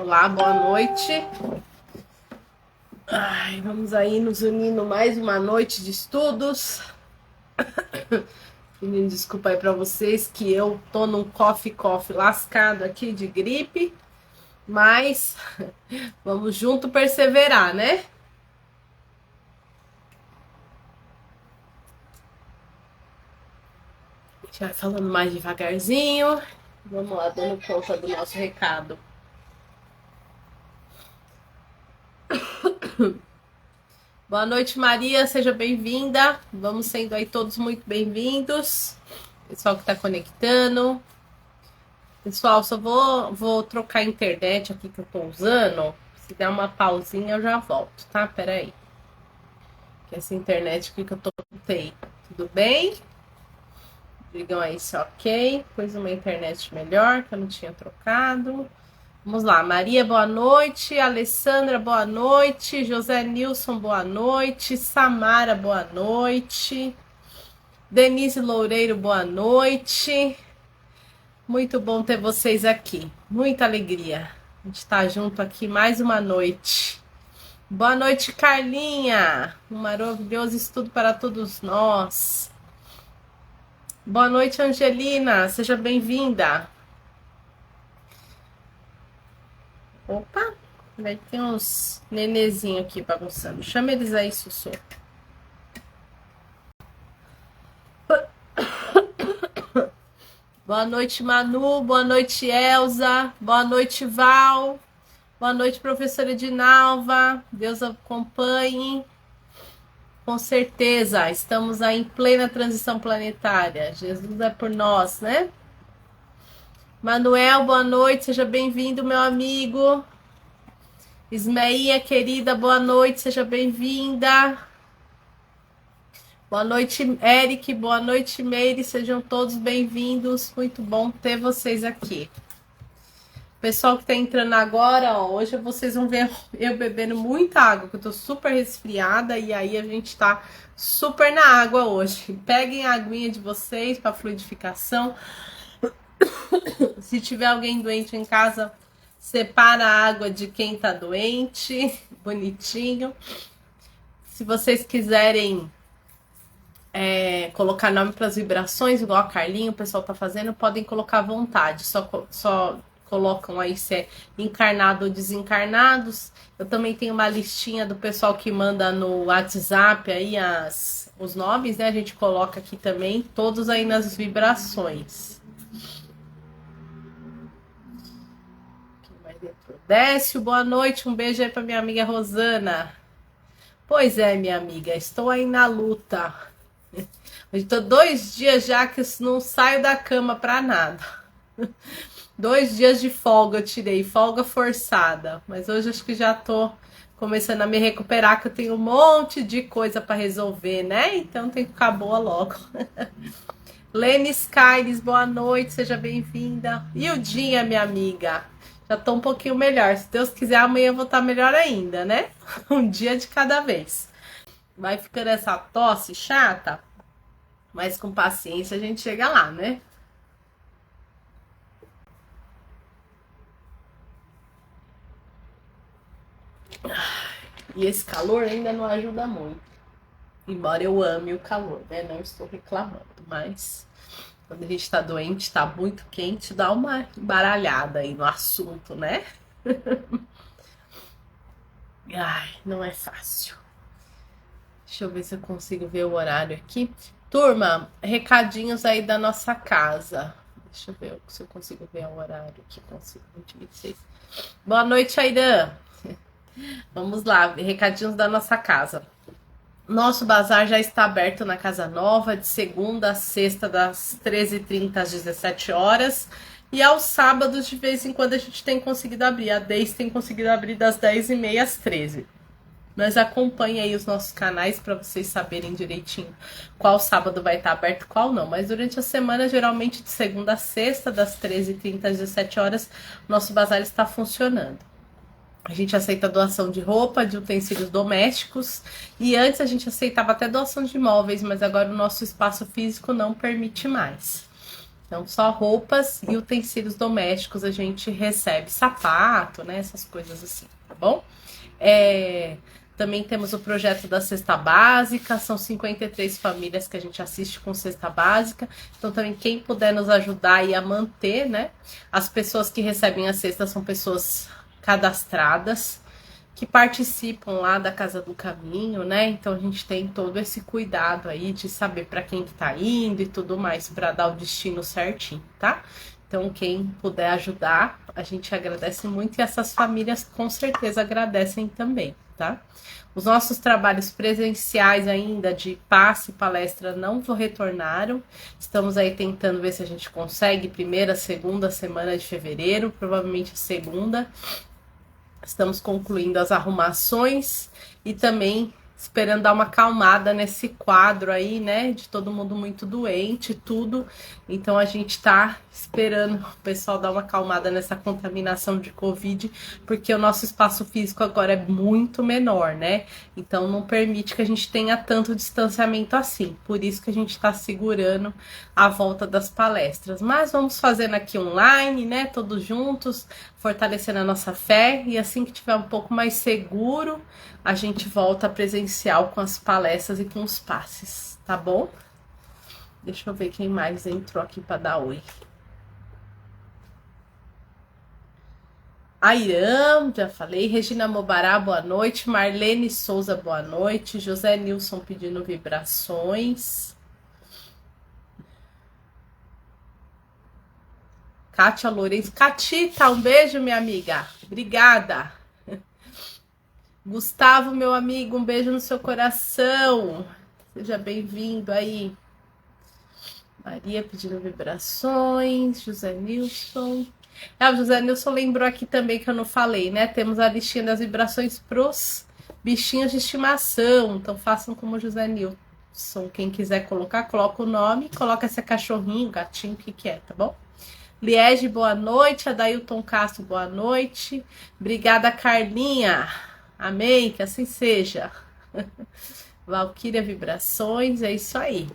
Olá, boa noite. Ai, vamos aí nos unindo mais uma noite de estudos. Pedindo desculpa aí pra vocês que eu tô num coffee lascado aqui de gripe, mas vamos junto perseverar, né? A gente vai falando mais devagarzinho. Vamos lá, dando conta do nosso recado. Boa noite, Maria, seja bem-vinda. Vamos sendo aí todos muito bem-vindos. Pessoal que tá conectando. Pessoal, só vou trocar a internet aqui que eu tô usando. Se der uma pausinha, eu já volto, tá? Pera aí. Que essa internet aqui que eu tô tem. Tudo bem? Digam aí se ok. Pus uma internet melhor, que eu não tinha trocado. Vamos lá, Maria, boa noite. Alessandra, boa noite. José Nilson, boa noite. Samara, boa noite. Denise Loureiro, boa noite. Muito bom ter vocês aqui. Muita alegria. A gente tá junto aqui mais uma noite. Boa noite, Carlinha. Um maravilhoso estudo para todos nós. Boa noite, Angelina. Seja bem-vinda. Opa, vai ter uns nenezinhos aqui bagunçando. Chama eles aí, Sussu. Boa noite, Manu. Boa noite, Elza. Boa noite, Val. Boa noite, professora Edinalva. Deus acompanhe. Com certeza, estamos aí em plena transição planetária. Jesus é por nós, né? Manuel, boa noite, seja bem-vindo, meu amigo. Ismeia, querida, boa noite, seja bem-vinda. Boa noite, Eric, boa noite, Meire, sejam todos bem-vindos. Muito bom ter vocês aqui. Pessoal que tá entrando agora, ó, hoje vocês vão ver eu bebendo muita água, que eu tô super resfriada e aí a gente tá super na água hoje. Peguem a aguinha de vocês para fluidificação. Se tiver alguém doente em casa, separa a água de quem tá doente, bonitinho. Se vocês quiserem colocar nome para as vibrações, igual a Carlinha, o pessoal tá fazendo, podem colocar à vontade. Só colocam aí se é encarnado ou desencarnados. Eu também tenho uma listinha do pessoal que manda no WhatsApp aí os nomes, né? A gente coloca aqui também, todos aí nas vibrações. Décio, boa noite, um beijo aí pra minha amiga Rosana. Pois é, minha amiga, estou aí na luta. Eu tô 2 dias já que não saio da cama pra nada. 2 dias de folga eu tirei, folga forçada. Mas hoje acho que já tô começando a me recuperar, que eu tenho um monte de coisa para resolver, né? Então tem que ficar boa logo. Lene Skyles, boa noite, seja bem-vinda. E o dia, minha amiga? Já tô um pouquinho melhor. Se Deus quiser, amanhã eu vou estar melhor ainda, né? Um dia de cada vez. Vai ficando essa tosse chata, mas com paciência a gente chega lá, né? E esse calor ainda não ajuda muito. Embora eu ame o calor, né? Não estou reclamando, mas quando a gente tá doente, tá muito quente, dá uma embaralhada aí no assunto, né? Ai, não é fácil. Deixa eu ver se eu consigo ver o horário aqui. Turma, recadinhos aí da nossa casa. Deixa eu ver se eu consigo ver o horário aqui. Consigo, 2026. Boa noite, Aidan. Vamos lá, recadinhos da nossa casa. Nosso bazar já está aberto na Casa Nova, de segunda a sexta, das 13h30 às 17 horas. E aos sábados, de vez em quando, a gente tem conseguido abrir. A Deise tem conseguido abrir das 10h30 às 13h. Mas acompanhe aí os nossos canais para vocês saberem direitinho qual sábado vai estar aberto e qual não. Mas durante a semana, geralmente de segunda a sexta, das 13h30 às 17 horas, nosso bazar está funcionando. A gente aceita doação de roupa, de utensílios domésticos, e antes a gente aceitava até doação de imóveis, mas agora o nosso espaço físico não permite mais. Então, só roupas e utensílios domésticos a gente recebe, sapato, né? Essas coisas assim, tá bom? Também temos o projeto da Cesta Básica, são 53 famílias que a gente assiste com Cesta Básica. Então, também quem puder nos ajudar aí a manter, né? As pessoas que recebem a cesta são pessoas cadastradas, que participam lá da Casa do Caminho, né? Então a gente tem todo esse cuidado aí de saber para quem que tá indo e tudo mais para dar o destino certinho, tá? Então quem puder ajudar, a gente agradece muito e essas famílias com certeza agradecem também, tá? Os nossos trabalhos presenciais ainda de passe e palestra não retornaram. Estamos aí tentando ver se a gente consegue primeira, segunda semana de fevereiro, provavelmente a segunda. Estamos concluindo as arrumações e também esperando dar uma acalmada nesse quadro aí, né? De todo mundo muito doente, tudo. Então a gente tá esperando o pessoal dar uma acalmada nessa contaminação de Covid, porque o nosso espaço físico agora é muito menor, né? Então não permite que a gente tenha tanto distanciamento assim. Por isso que a gente tá segurando a volta das palestras. Mas vamos fazendo aqui online, né? Todos juntos, fortalecendo a nossa fé. E assim que tiver um pouco mais seguro, a gente volta presencial com as palestras e com os passes, tá bom? Deixa eu ver quem mais entrou aqui para dar oi. A Irã, já falei. Regina Mobará, boa noite. Marlene Souza, boa noite. José Nilson pedindo vibrações. Kátia Lourenço. Catita, um beijo, minha amiga. Obrigada. Gustavo, meu amigo, um beijo no seu coração. Seja bem-vindo aí. Maria pedindo vibrações. José Nilson. O José Nilson lembrou aqui também que eu não falei, né? Temos a listinha das vibrações pros bichinhos de estimação. Então façam como o José Nilson. Quem quiser colocar, coloca o nome. Coloca se é cachorrinho, gatinho, o que é, tá bom? Liege, boa noite. Adailton Castro, boa noite. Obrigada, Carlinha. Amém, que assim seja. Valquíria Vibrações, é isso aí.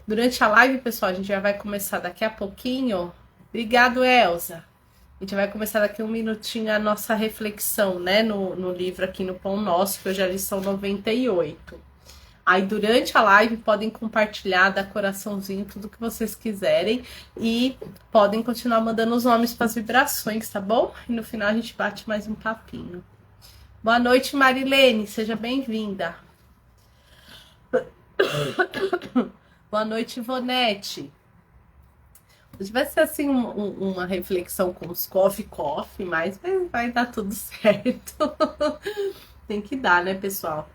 Durante a live, pessoal, a gente já vai começar daqui a pouquinho. Obrigado, Elza. A gente vai começar daqui um minutinho a nossa reflexão, né, no livro aqui no Pão Nosso, que hoje é a lição 98. Aí, durante a live, podem compartilhar, dar coraçãozinho, tudo que vocês quiserem. E podem continuar mandando os nomes para as vibrações, tá bom? E no final a gente bate mais um papinho. Boa noite, Marilene. Seja bem-vinda. Boa noite, Ivonete. Hoje vai ser assim uma reflexão com os coffee, mas vai dar tudo certo. Tem que dar, né, pessoal?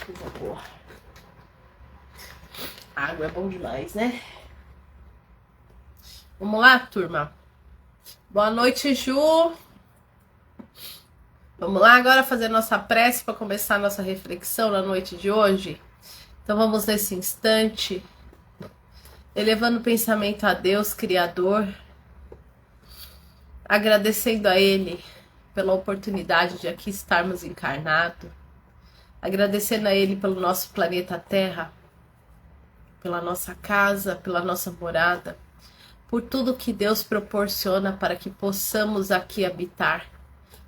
Coisa boa. Água é bom demais, né? Vamos lá, turma. Boa noite, Ju. Vamos lá agora fazer nossa prece para começar a nossa reflexão na noite de hoje. Então vamos nesse instante, elevando o pensamento a Deus, Criador, agradecendo a Ele pela oportunidade de aqui estarmos encarnados, agradecendo a Ele pelo nosso planeta Terra, pela nossa casa, pela nossa morada, por tudo que Deus proporciona para que possamos aqui habitar.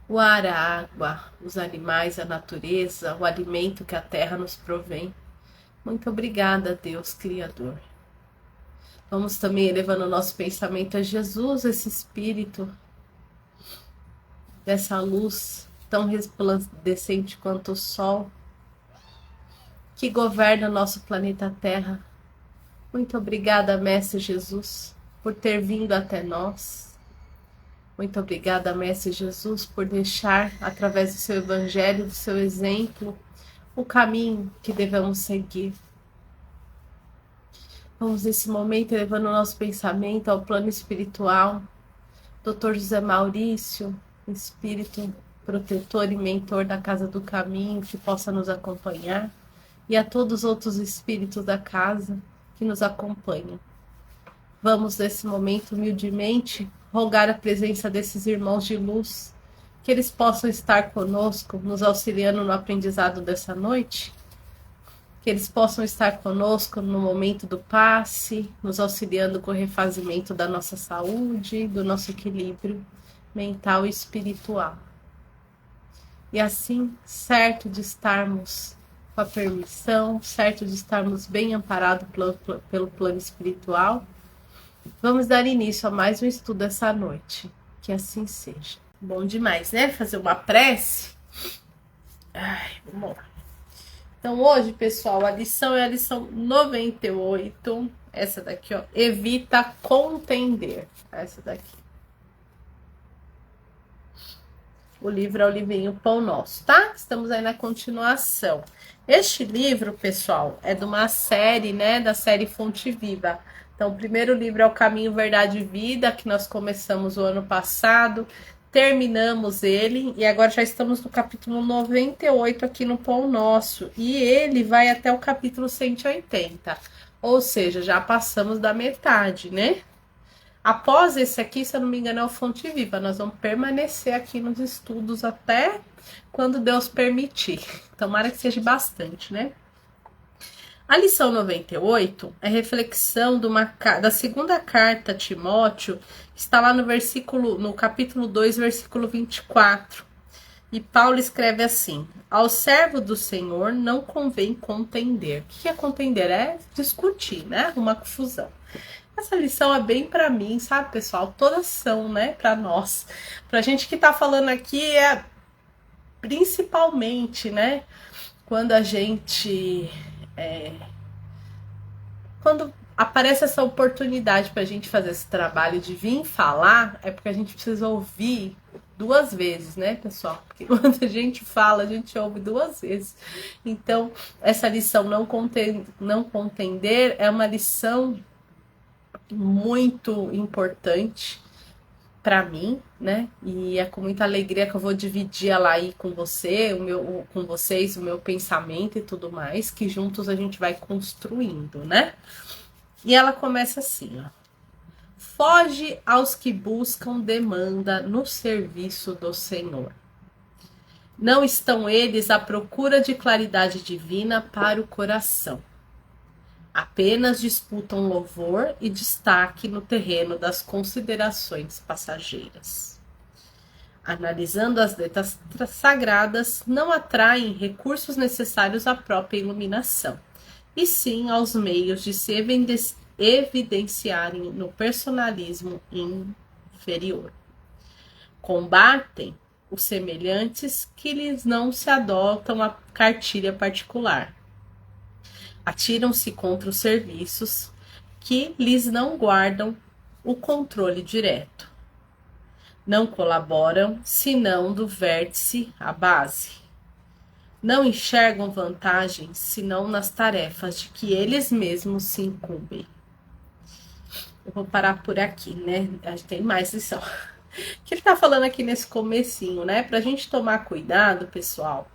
O ar, a água, os animais, a natureza, o alimento que a terra nos provém. Muito obrigada, Deus Criador. Vamos também elevando o nosso pensamento a Jesus, esse Espírito, dessa luz tão resplandecente quanto o sol, que governa nosso planeta Terra. Muito obrigada, Mestre Jesus, por ter vindo até nós. Muito obrigada, Mestre Jesus, por deixar, através do seu evangelho, do seu exemplo, o caminho que devemos seguir. Vamos, nesse momento, elevando o nosso pensamento ao plano espiritual. Dr. José Maurício, espírito protetor e mentor da Casa do Caminho, que possa nos acompanhar. E a todos os outros espíritos da casa que nos acompanham. Vamos, nesse momento, humildemente, rogar a presença desses irmãos de luz que eles possam estar conosco, nos auxiliando no aprendizado dessa noite, que eles possam estar conosco no momento do passe, nos auxiliando com o refazimento da nossa saúde, do nosso equilíbrio mental e espiritual. E assim, certo de estarmos com a permissão, certo de estarmos bem amparados pelo plano espiritual, vamos dar início a mais um estudo essa noite. Que assim seja. Bom demais, né? Fazer uma prece. Ai, vamos lá. Então, hoje, pessoal, a lição é a lição 98. Essa daqui, ó. Evita contender. Essa daqui. O livro é o livrinho Pão Nosso, tá? Estamos aí na continuação. Este livro, pessoal, é de uma série, né? Da série Fonte Viva. Então, o primeiro livro é o Caminho, Verdade e Vida, que nós começamos o ano passado. Terminamos ele e agora já estamos no capítulo 98 aqui no Pão Nosso. E ele vai até o capítulo 180. Ou seja, já passamos da metade, né? Após esse aqui, se eu não me engano, é o Fonte Viva. Nós vamos permanecer aqui nos estudos até quando Deus permitir. Tomara que seja bastante, né? A lição 98 é reflexão da segunda carta a Timóteo, que está lá no capítulo 2, versículo 24. E Paulo escreve assim: ao servo do Senhor não convém contender. O que é contender? É discutir, né? Uma confusão. Essa lição é bem para mim, sabe, pessoal? Todas são, né, para nós. Pra gente que tá falando aqui é principalmente, né, quando a gente quando aparece essa oportunidade pra gente fazer esse trabalho de vir falar, é porque a gente precisa ouvir duas vezes, né, pessoal? Porque quando a gente fala, a gente ouve duas vezes. Então, essa lição não contender é uma lição muito importante para mim, né? E é com muita alegria que eu vou dividir ela aí com você, com vocês, o meu pensamento e tudo mais, que juntos a gente vai construindo, né? E ela começa assim, ó: foge aos que buscam demanda no serviço do Senhor. Não estão eles à procura de claridade divina para o coração. Apenas disputam louvor e destaque no terreno das considerações passageiras. Analisando as letras sagradas, não atraem recursos necessários à própria iluminação, e sim aos meios de se evidenciarem no personalismo inferior. Combatem os semelhantes que lhes não se adotam a cartilha particular. Atiram-se contra os serviços que lhes não guardam o controle direto. Não colaboram, senão do vértice à base. Não enxergam vantagens, senão nas tarefas de que eles mesmos se incumbem. Eu vou parar por aqui, né? Acho que tem mais lição. O que ele tá falando aqui nesse comecinho, né? Pra gente tomar cuidado, pessoal.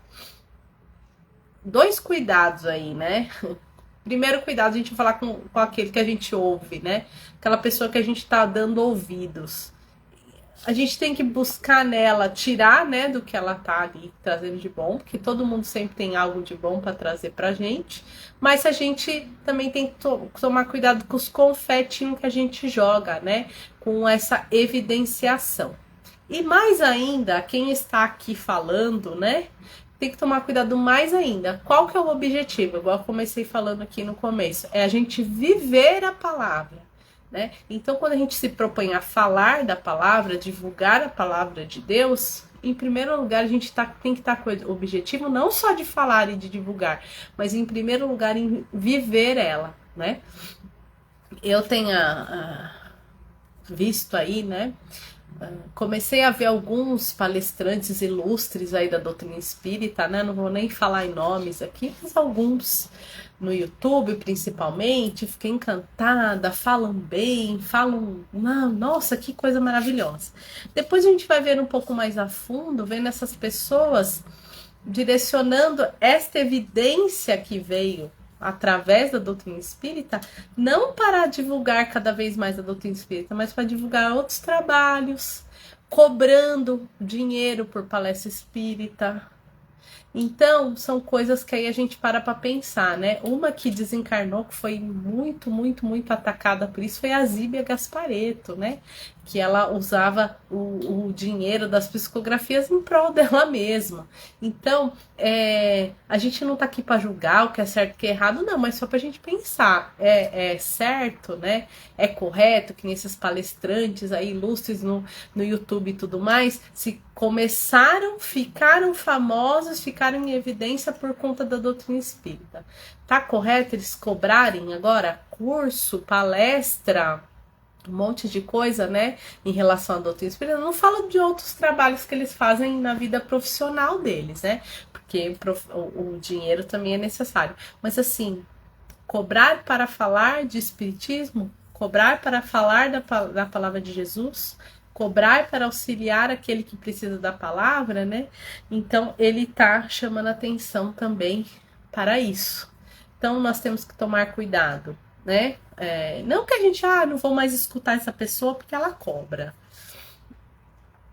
Dois cuidados aí, né? Primeiro cuidado, a gente vai falar com aquele que a gente ouve, né? Aquela pessoa que a gente tá dando ouvidos. A gente tem que buscar nela, tirar, né, do que ela tá ali trazendo de bom, porque todo mundo sempre tem algo de bom para trazer pra gente. Mas a gente também tem que tomar cuidado com os confetinhos que a gente joga, né? Com essa evidenciação. E mais ainda, quem está aqui falando, né? Tem que tomar cuidado mais ainda. Qual que é o objetivo? Igual eu comecei falando aqui no começo. É a gente viver a palavra, né? Então, quando a gente se propõe a falar da palavra, divulgar a palavra de Deus, em primeiro lugar, a gente tem que estar com o objetivo não só de falar e de divulgar, mas em primeiro lugar em viver ela, né? Eu tenho visto aí, né? Comecei a ver alguns palestrantes ilustres aí da doutrina espírita, né? Não vou nem falar em nomes aqui, mas alguns no YouTube principalmente. Fiquei encantada, falam bem, falam, nossa, que coisa maravilhosa. Depois a gente vai ver um pouco mais a fundo, vendo essas pessoas direcionando esta evidência que veio através da doutrina espírita, não para divulgar cada vez mais a doutrina espírita, mas para divulgar outros trabalhos, cobrando dinheiro por palestra espírita. Então, são coisas que aí a gente para pensar, né? Uma que desencarnou, que foi muito, muito, muito atacada por isso, foi a Zíbia Gasparetto, né? Que ela usava o dinheiro das psicografias em prol dela mesma. Então, a gente não tá aqui para julgar o que é certo e o que é errado, não, mas só pra gente pensar. É certo, né? É correto que esses palestrantes aí ilustres no YouTube e tudo mais, se ficaram famosos, ficaram em evidência por conta da doutrina espírita. Tá correto eles cobrarem agora curso, palestra, um monte de coisa, né, em relação à doutrina espírita? Eu não falo de outros trabalhos que eles fazem na vida profissional deles, né, porque o dinheiro também é necessário. Mas assim, cobrar para falar de espiritismo, cobrar para falar da palavra de Jesus, cobrar para auxiliar aquele que precisa da palavra, né? Então, ele tá chamando atenção também para isso. Então, nós temos que tomar cuidado, né? Não que a gente, não vou mais escutar essa pessoa porque ela cobra.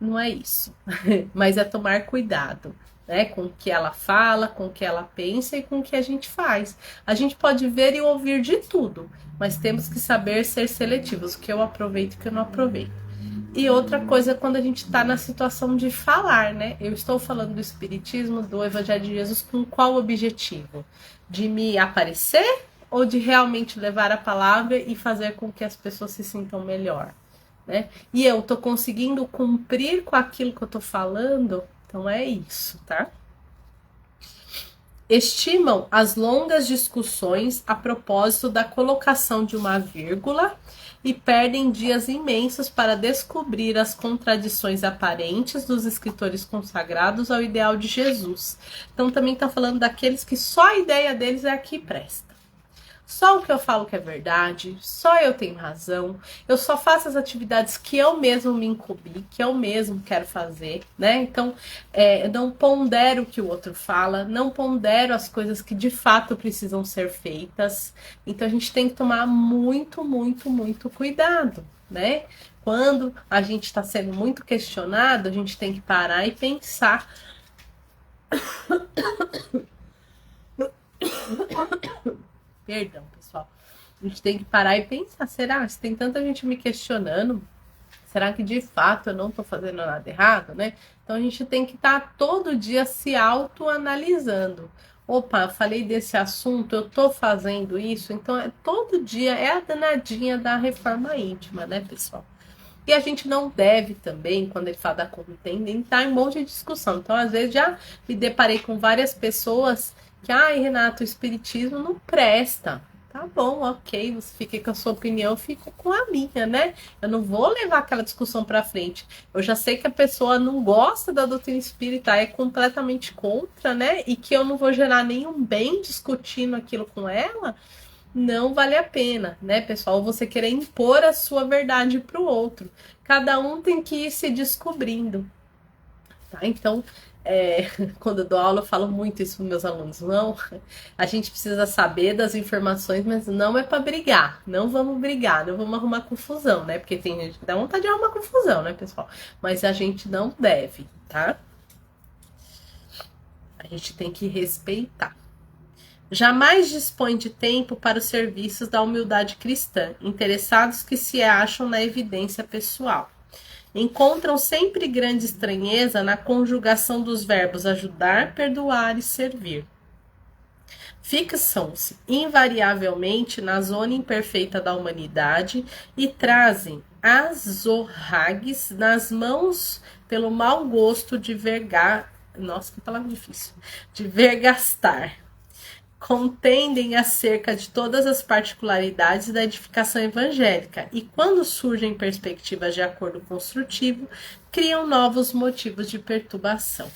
Não é isso. Mas é tomar cuidado, né? Com o que ela fala, com o que ela pensa e com o que a gente faz. A gente pode ver e ouvir de tudo, mas temos que saber ser seletivos, o que eu aproveito e o que eu não aproveito. E outra coisa é quando a gente está na situação de falar, né? Eu estou falando do Espiritismo, do Evangelho de Jesus, com qual objetivo? De me aparecer ou de realmente levar a palavra e fazer com que as pessoas se sintam melhor, né? E eu tô conseguindo cumprir com aquilo que eu tô falando, então é isso, tá? Estimam as longas discussões a propósito da colocação de uma vírgula e perdem dias imensos para descobrir as contradições aparentes dos escritores consagrados ao ideal de Jesus. Então também está falando daqueles que só a ideia deles é a que presta. Só o que eu falo que é verdade, só eu tenho razão, eu só faço as atividades que eu mesmo me incumbi, que eu mesmo quero fazer, né? Então, não pondero o que o outro fala, não pondero as coisas que de fato precisam ser feitas. Então, a gente tem que tomar muito, muito, muito cuidado, né? Quando a gente está sendo muito questionado, a gente tem que parar e pensar. Perdão, pessoal. A gente tem que parar e pensar, será? Se tem tanta gente me questionando, será que de fato eu não tô fazendo nada errado, né? Então a gente tem que estar todo dia se autoanalisando. Opa, falei desse assunto, eu tô fazendo isso, então todo dia é a danadinha da reforma íntima, né, pessoal? E a gente não deve também, quando ele fala da contenda, entrar em um monte de discussão. Então, às vezes, já me deparei com várias pessoas que, Renato, o espiritismo não presta. Tá bom, ok, você fica com a sua opinião, eu fico com a minha, né? Eu não vou levar aquela discussão para frente. Eu já sei que a pessoa não gosta da doutrina espírita, é completamente contra, né? E que eu não vou gerar nenhum bem discutindo aquilo com ela, não vale a pena, né, pessoal? Você querer impor a sua verdade para o outro. Cada um tem que ir se descobrindo, tá? Então, quando eu dou aula, eu falo muito isso para meus alunos. Não, a gente precisa saber das informações, mas não é para brigar. Não vamos brigar, não vamos arrumar confusão, né? Porque tem gente que dá vontade de arrumar confusão, né, pessoal? Mas a gente não deve, tá? A gente tem que respeitar. Jamais dispõe de tempo para os serviços da humildade cristã, interessados que se acham na evidência pessoal. Encontram sempre grande estranheza na conjugação dos verbos ajudar, perdoar e servir. Fixam-se invariavelmente na zona imperfeita da humanidade e trazem as zorragues nas mãos pelo mau gosto de vergar. Nossa, que palavra difícil! De vergastar. Contendem acerca de todas as particularidades da edificação evangélica e, quando surgem perspectivas de acordo construtivo, criam novos motivos de perturbação.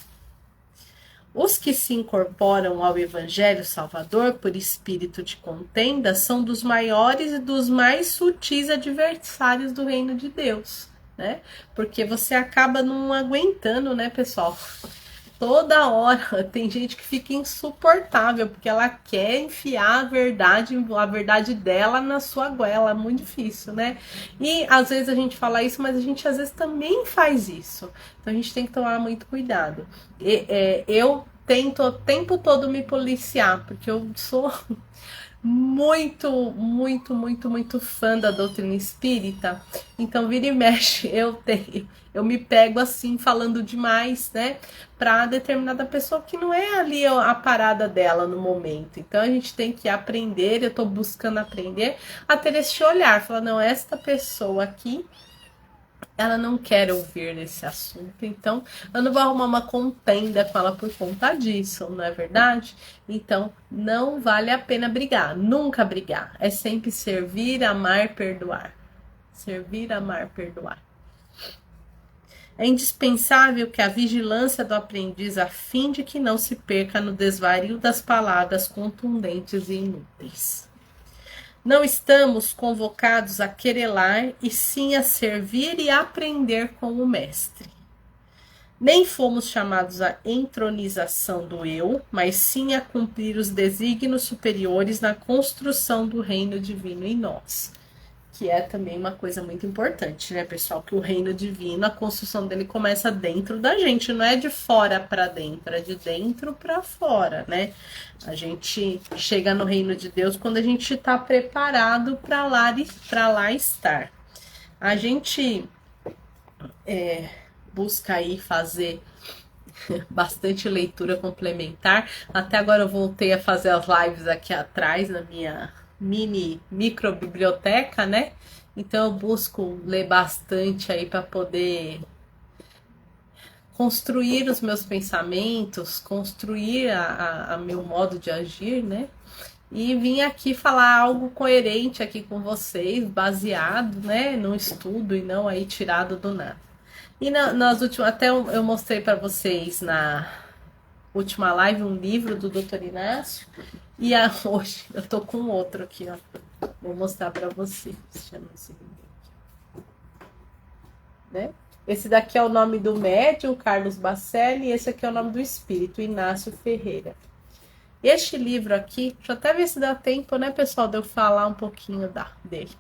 Os que se incorporam ao Evangelho Salvador por espírito de contenda são dos maiores e dos mais sutis adversários do reino de Deus, né? Porque você acaba não aguentando, né, pessoal? toda hora tem gente que fica insuportável, porque ela quer enfiar a verdade dela na sua goela, é muito difícil, né? E às vezes a gente fala isso, mas a gente às vezes também faz isso. Então a gente tem que tomar muito cuidado. Eu tento o tempo todo me policiar, porque eu sou muito fã da doutrina espírita. Então, vira e mexe, eu me pego assim, falando demais, né, para determinada pessoa que não é ali a parada dela no momento. Então, a gente tem que aprender, eu tô buscando aprender a ter esse olhar, falar, não, esta pessoa aqui, ela não quer ouvir esse assunto, então eu não vou arrumar uma contenda com ela por conta disso, não é verdade? Então não vale a pena brigar, nunca brigar, é sempre servir, amar, perdoar. Servir, amar, perdoar. É indispensável que a vigilância do aprendiz a fim de que não se perca no desvario das palavras contundentes e inúteis. Não estamos convocados a querelar, e sim a servir e aprender com o mestre. Nem fomos chamados à entronização do eu, mas sim a cumprir os desígnios superiores na construção do reino divino em nós. Que é também uma coisa muito importante, né, pessoal? Que o reino divino, a construção dele começa dentro da gente, não é de fora para dentro, é de dentro para fora, né? A gente chega no reino de Deus quando a gente está preparado para lá estar. A gente busca aí fazer bastante leitura complementar. Até agora eu voltei a fazer as lives aqui atrás na minha micro biblioteca, né? Então eu busco ler bastante aí para poder construir os meus pensamentos, construir a meu modo de agir, né? E vim aqui falar algo coerente aqui com vocês, baseado, né, no estudo e não aí tirado do nada. E nas últimas, até eu mostrei para vocês na última live um livro do Dr. Inácio. E hoje eu tô com outro aqui, ó. Vou mostrar para vocês. Chama-se, né? Esse daqui é o nome do médium, Carlos Bacelli, e esse aqui é o nome do espírito, Inácio Ferreira. Este livro aqui, deixa eu até ver se dá tempo, né, pessoal, de eu falar um pouquinho dele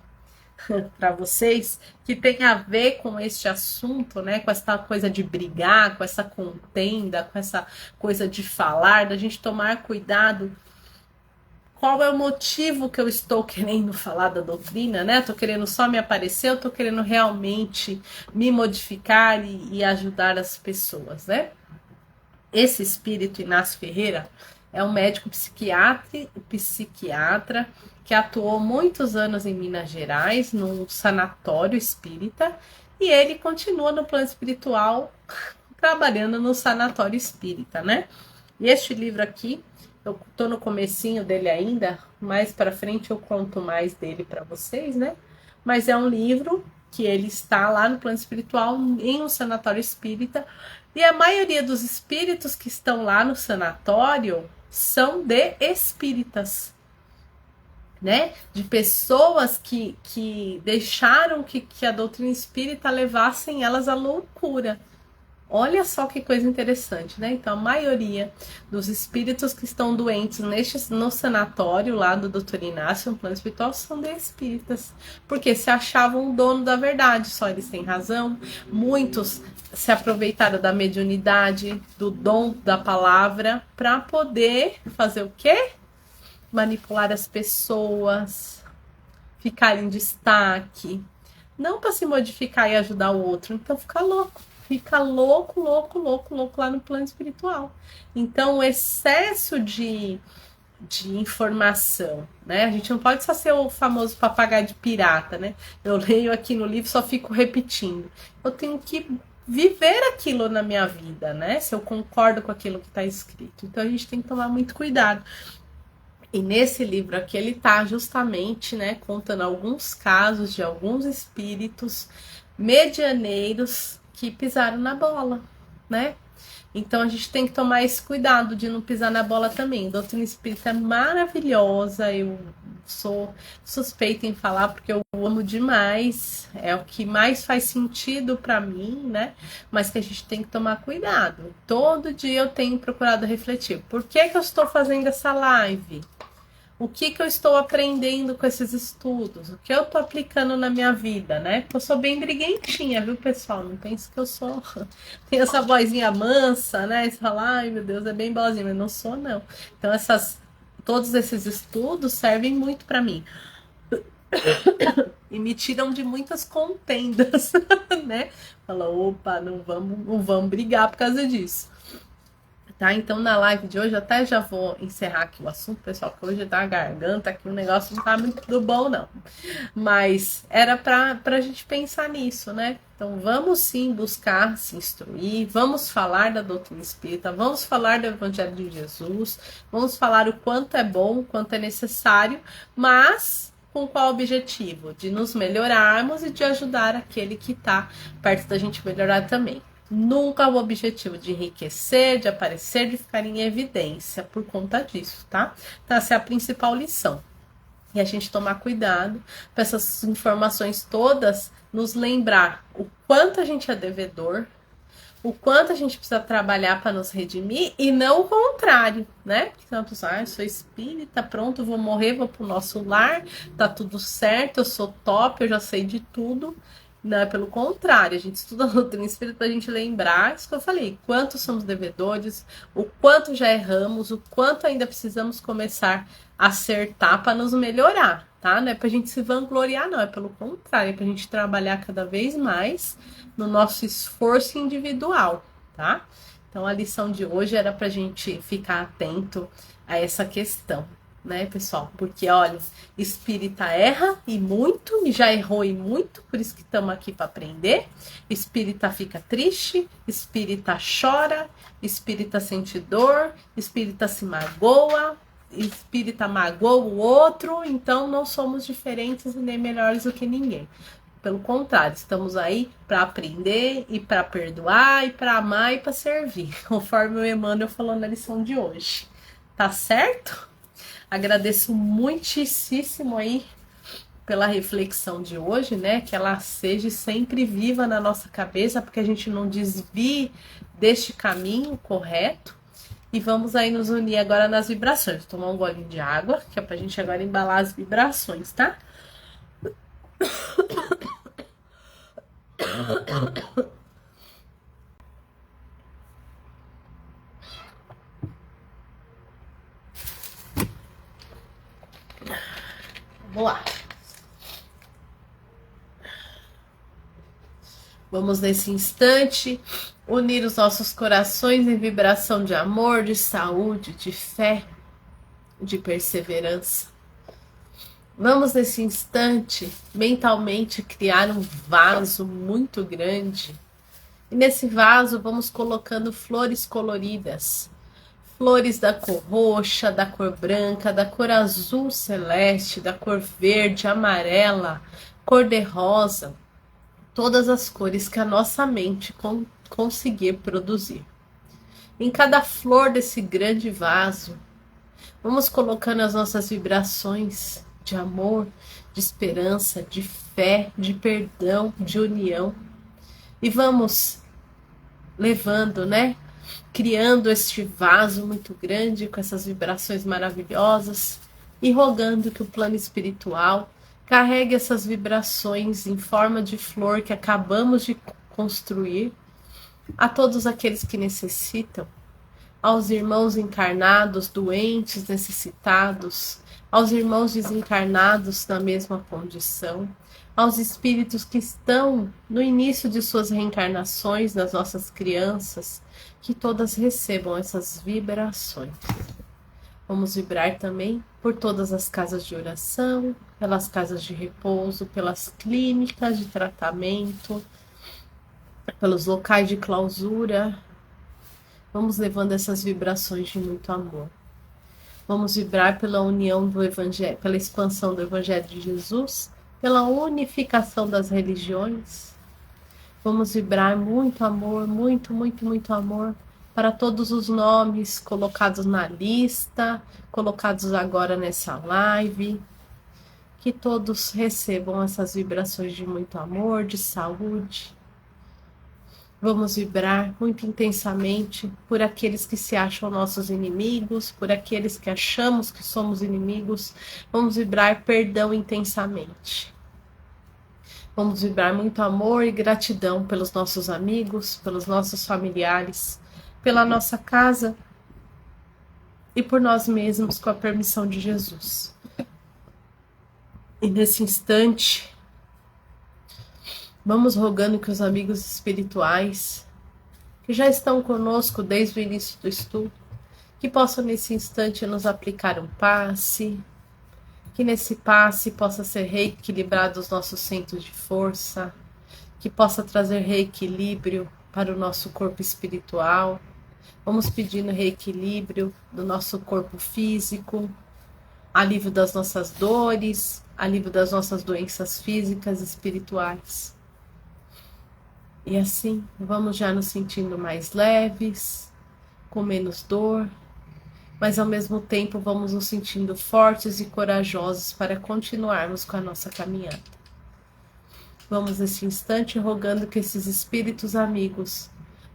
para vocês, que tem a ver com este assunto, né, com essa coisa de brigar, com essa contenda, com essa coisa de falar, da gente tomar cuidado. Qual é o motivo que eu estou querendo falar da doutrina, né? Estou querendo só me aparecer, eu estou querendo realmente me modificar e ajudar as pessoas, né? Esse espírito, Inácio Ferreira, é um médico psiquiatra que atuou muitos anos em Minas Gerais, num sanatório espírita, e ele continua no plano espiritual, trabalhando no sanatório espírita, né? E este livro aqui, eu tô no comecinho dele ainda, mais para frente eu conto mais dele para vocês, né? Mas é um livro que ele está lá no plano espiritual, em um sanatório espírita, e a maioria dos espíritos que estão lá no sanatório são de espíritas, né? De pessoas que deixaram que a doutrina espírita levassem elas à loucura. Olha só que coisa interessante, né? Então, a maioria dos espíritos que estão doentes no sanatório lá do Dr. Inácio, no plano espiritual, são de espíritas. Porque se achavam o dono da verdade, só eles têm razão. Muitos se aproveitaram da mediunidade, do dom da palavra, para poder fazer o quê? Manipular as pessoas, ficar em destaque. Não para se modificar e ajudar o outro, então fica louco. Fica louco lá no plano espiritual. Então, o excesso de informação, né? A gente não pode só ser o famoso papagaio de pirata, né? Eu leio aqui no livro, só fico repetindo. Eu tenho que viver aquilo na minha vida, né? Se eu concordo com aquilo que está escrito. Então, a gente tem que tomar muito cuidado. E nesse livro aqui, ele tá justamente, né, contando alguns casos de alguns espíritos medianeiros que pisaram na bola, né? Então a gente tem que tomar esse cuidado de não pisar na bola também. A doutrina espírita é maravilhosa, eu sou suspeita em falar porque eu amo demais, é o que mais faz sentido para mim, né? Mas que a gente tem que tomar cuidado. Todo dia eu tenho procurado refletir. Por que que eu estou fazendo essa live? O que que eu estou aprendendo com esses estudos? O que eu estou aplicando na minha vida, né? Eu sou bem briguentinha, viu, pessoal? Não pense que eu sou... Tenho essa vozinha mansa, né? E fala, ai, meu Deus, é bem boazinha, mas não sou, não. Então, todos esses estudos servem muito para mim. E me tiram de muitas contendas, né? Fala, opa, não vamos brigar por causa disso. Tá, então na live de hoje, até já vou encerrar aqui o assunto, pessoal, que hoje tá a garganta aqui, o negócio não tá muito bom, não. Mas era pra gente pensar nisso, né? Então vamos sim buscar se instruir, vamos falar da doutrina espírita, vamos falar do Evangelho de Jesus, vamos falar o quanto é bom, o quanto é necessário, mas com qual objetivo? De nos melhorarmos e de ajudar aquele que tá perto da gente melhorar também. Nunca o objetivo de enriquecer, de aparecer, de ficar em evidência por conta disso, tá? Então, essa é a principal lição. E a gente tomar cuidado para essas informações todas nos lembrar o quanto a gente é devedor, o quanto a gente precisa trabalhar para nos redimir e não o contrário, né? Porque senão a pessoa, eu sou espírita, pronto, vou morrer, vou pro nosso lar, tá tudo certo, eu sou top, eu já sei de tudo. Não, é pelo contrário, a gente estuda a doutrina espírita para a gente lembrar isso que eu falei, quanto somos devedores, o quanto já erramos, o quanto ainda precisamos começar a acertar para nos melhorar, tá? Não é para a gente se vangloriar, não, é pelo contrário, é para a gente trabalhar cada vez mais no nosso esforço individual, tá? Então a lição de hoje era para a gente ficar atento a essa questão, né, pessoal? Porque, olha, espírita erra e muito, e já errou e muito, por isso que estamos aqui para aprender. Espírita fica triste, espírita chora, espírita sente dor, espírita se magoa, espírita magoa o outro, então não somos diferentes e nem melhores do que ninguém. Pelo contrário, estamos aí para aprender e para perdoar e para amar e para servir, conforme o Emmanuel falou na lição de hoje. Tá certo? Agradeço muitíssimo aí pela reflexão de hoje, né? Que ela seja sempre viva na nossa cabeça, porque a gente não desvie deste caminho correto. E vamos aí nos unir agora nas vibrações. Vou tomar um golinho de água, que é pra gente agora embalar as vibrações, tá? Vamos lá. Vamos nesse instante unir os nossos corações em vibração de amor, de saúde, de fé, de perseverança. Vamos nesse instante mentalmente criar um vaso muito grande. E nesse vaso vamos colocando flores coloridas. Flores da cor roxa, da cor branca, da cor azul celeste, da cor verde, amarela, cor de rosa. Todas as cores que a nossa mente conseguir produzir. Em cada flor desse grande vaso, vamos colocando as nossas vibrações de amor, de esperança, de fé, de perdão, de união. E vamos levando, né? Criando este vaso muito grande com essas vibrações maravilhosas e rogando que o plano espiritual carregue essas vibrações em forma de flor que acabamos de construir a todos aqueles que necessitam, aos irmãos encarnados, doentes, necessitados, aos irmãos desencarnados na mesma condição, aos espíritos que estão no início de suas reencarnações, das nossas crianças, que todas recebam essas vibrações. Vamos vibrar também por todas as casas de oração, pelas casas de repouso, pelas clínicas de tratamento, pelos locais de clausura. Vamos levando essas vibrações de muito amor. Vamos vibrar pela união do Evangelho, pela expansão do Evangelho de Jesus, pela unificação das religiões. Vamos vibrar muito amor, muito, muito, muito amor para todos os nomes colocados na lista, colocados agora nessa live, Que todos recebam essas vibrações de muito amor, de saúde. Vamos vibrar muito intensamente por aqueles que se acham nossos inimigos, por aqueles que achamos que somos inimigos. Vamos vibrar perdão intensamente. Vamos vibrar muito amor e gratidão pelos nossos amigos, pelos nossos familiares, pela nossa casa e por nós mesmos, com a permissão de Jesus. E nesse instante, vamos rogando que os amigos espirituais, que já estão conosco desde o início do estudo, que possam nesse instante nos aplicar um passe, que nesse passe possa ser reequilibrado os nossos centros de força, que possa trazer reequilíbrio para o nosso corpo espiritual. Vamos pedindo reequilíbrio do nosso corpo físico, alívio das nossas dores, alívio das nossas doenças físicas e espirituais. E assim, vamos já nos sentindo mais leves, com menos dor, mas ao mesmo tempo vamos nos sentindo fortes e corajosos para continuarmos com a nossa caminhada. Vamos nesse instante rogando que esses espíritos amigos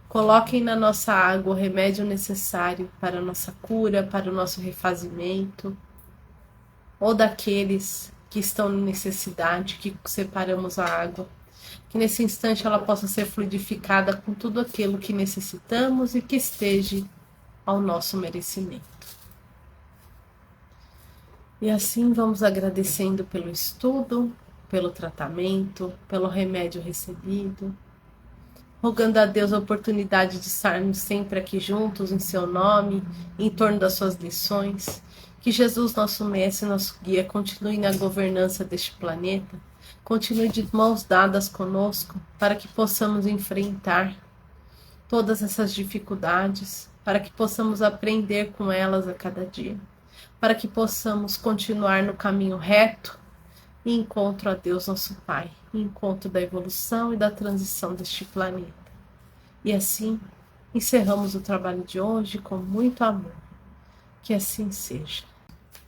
coloquem na nossa água o remédio necessário para a nossa cura, para o nosso refazimento, ou daqueles que estão em necessidade, que separamos a água, que nesse instante ela possa ser fluidificada com tudo aquilo que necessitamos e que esteja ao nosso merecimento. E assim vamos agradecendo pelo estudo, pelo tratamento, pelo remédio recebido, rogando a Deus a oportunidade de estarmos sempre aqui juntos em seu nome, em torno das suas lições. Que Jesus, nosso mestre, nosso guia, continue na governança deste planeta, continue de mãos dadas conosco, para que possamos enfrentar todas essas dificuldades, para que possamos aprender com elas a cada dia, para que possamos continuar no caminho reto e encontro a Deus, nosso Pai, encontro da evolução e da transição deste planeta. E assim, encerramos o trabalho de hoje com muito amor. Que assim seja.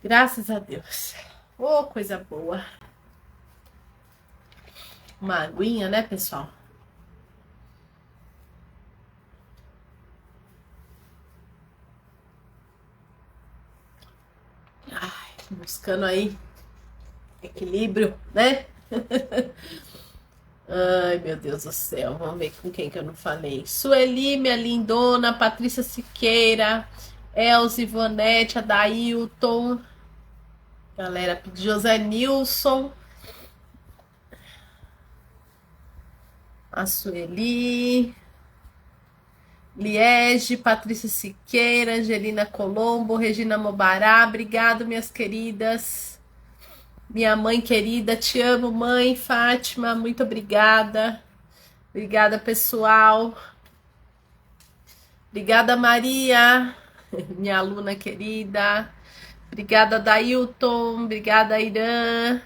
Graças a Deus. Oh, coisa boa. Uma aguinha, né, pessoal? Ai, buscando aí equilíbrio, né? Ai, meu Deus do céu. Vamos ver com quem que eu não falei. Sueli, minha lindona, Patrícia Siqueira, Elze, Ivonete, Adailton, galera, José Nilson, a Sueli, Liege, Patrícia Siqueira, Angelina Colombo, Regina Mobará, obrigado, minhas queridas. Minha mãe querida, te amo, mãe. Fátima, muito obrigada. Obrigada, pessoal. Obrigada, Maria, minha aluna querida. Obrigada, Dailton. Obrigada, Irã.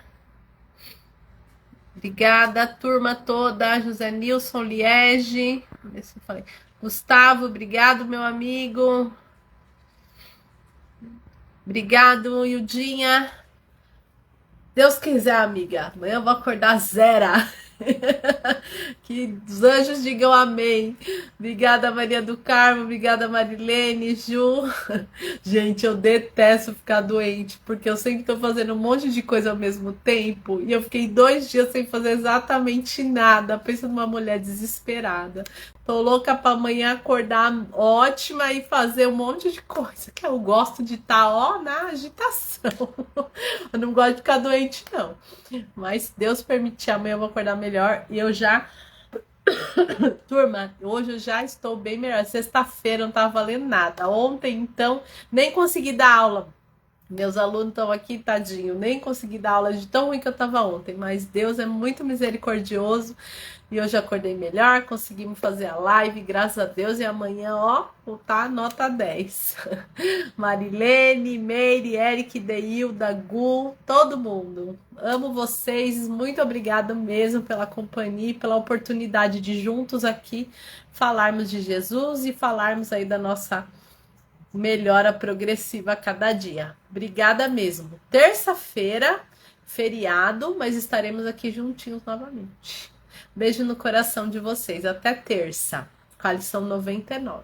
Obrigada, turma toda. José Nilson, Liege. Ver se eu falei. Gustavo, obrigado, meu amigo. Obrigado, Ildinha. Deus quiser, amiga. Amanhã eu vou acordar zero. Que os anjos digam amém. Obrigada, Maria do Carmo. Obrigada, Marilene, Ju. Gente, eu detesto ficar doente, porque eu sempre tô fazendo um monte de coisa ao mesmo tempo. E eu fiquei 2 dias sem fazer exatamente nada. Pensa numa mulher desesperada. Tô louca pra amanhã acordar ótima e fazer um monte de coisa. Que eu gosto de estar, ó, na agitação. Eu não gosto de ficar doente, não. Mas Deus permitir, amanhã eu vou acordar melhor. E eu já... Turma, hoje eu já estou bem melhor. Sexta-feira não tava valendo nada. Ontem, então, nem consegui dar aula. Meus alunos estão aqui, tadinho. Nem consegui dar aula de tão ruim que eu tava ontem. Mas Deus é muito misericordioso. E hoje acordei melhor. Conseguimos fazer a live, graças a Deus. E amanhã, ó, voltar nota 10. Marilene, Meire, Eric, Deilda, Gu, todo mundo. Amo vocês. Muito obrigada mesmo pela companhia e pela oportunidade de juntos aqui falarmos de Jesus e falarmos aí da nossa melhora progressiva a cada dia. Obrigada mesmo. Terça-feira feriado, mas estaremos aqui juntinhos novamente. Beijo no coração de vocês. Até terça, com a lição 99.